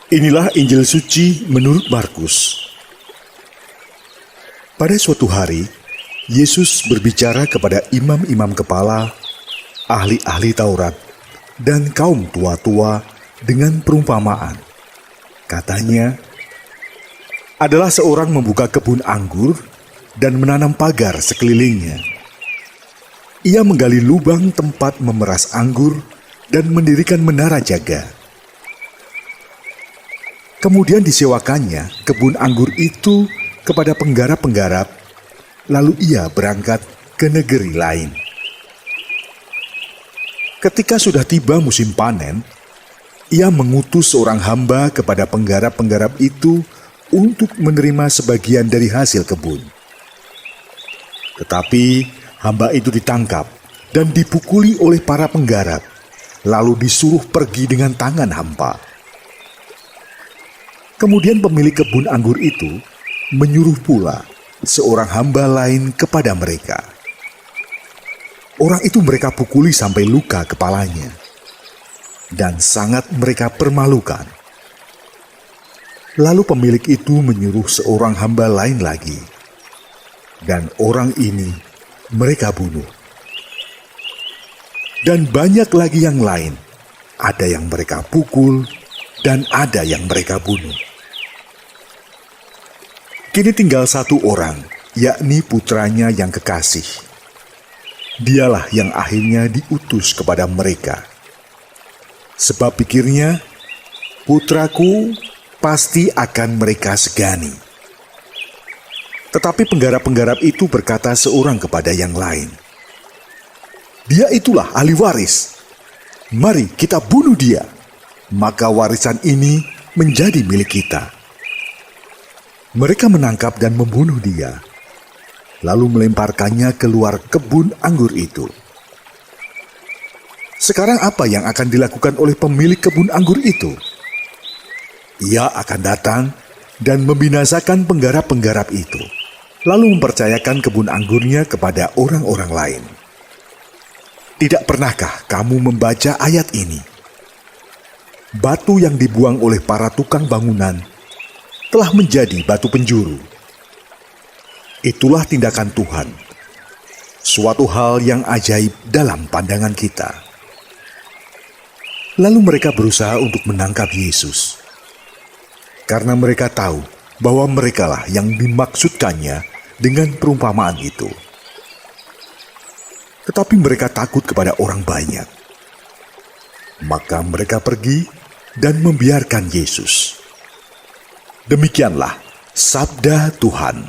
Inilah Injil suci menurut Markus. Pada suatu hari, Yesus berbicara kepada imam-imam kepala, ahli-ahli Taurat, dan kaum tua-tua dengan perumpamaan. Katanya, adalah seorang membuka kebun anggur dan menanam pagar sekelilingnya. Ia menggali lubang tempat memeras anggur dan mendirikan menara jaga. Kemudian disewakannya kebun anggur itu kepada penggarap-penggarap, lalu ia berangkat ke negeri lain. Ketika sudah tiba musim panen, ia mengutus seorang hamba kepada penggarap-penggarap itu untuk menerima sebagian dari hasil kebun. Tetapi hamba itu ditangkap dan dipukuli oleh para penggarap, lalu disuruh pergi dengan tangan hampa. Kemudian pemilik kebun anggur itu menyuruh pula seorang hamba lain kepada mereka. Orang itu mereka pukuli sampai luka kepalanya, dan sangat mereka permalukan. Lalu pemilik itu menyuruh seorang hamba lain lagi, dan orang ini mereka bunuh. Dan banyak lagi yang lain, ada yang mereka pukul, dan ada yang mereka bunuh. Kini tinggal satu orang, yakni putranya yang kekasih. Dialah yang akhirnya diutus kepada mereka. Sebab pikirnya, putraku pasti akan mereka segani. Tetapi penggarap-penggarap itu berkata seorang kepada yang lain, "Dia itulah ahli waris. Mari kita bunuh dia, maka warisan ini menjadi milik kita." Mereka menangkap dan membunuh dia, lalu melemparkannya keluar kebun anggur itu. Sekarang apa yang akan dilakukan oleh pemilik kebun anggur itu? Ia akan datang dan membinasakan penggarap-penggarap itu, lalu mempercayakan kebun anggurnya kepada orang-orang lain. Tidak pernahkah kamu membaca ayat ini? Batu yang dibuang oleh para tukang bangunan telah menjadi batu penjuru. Itulah tindakan Tuhan, suatu hal yang ajaib dalam pandangan kita. Lalu mereka berusaha untuk menangkap Yesus, karena mereka tahu bahwa merekalah yang dimaksudkannya dengan perumpamaan itu. Tetapi mereka takut kepada orang banyak. Maka mereka pergi dan membiarkan Yesus. Demikianlah sabda Tuhan.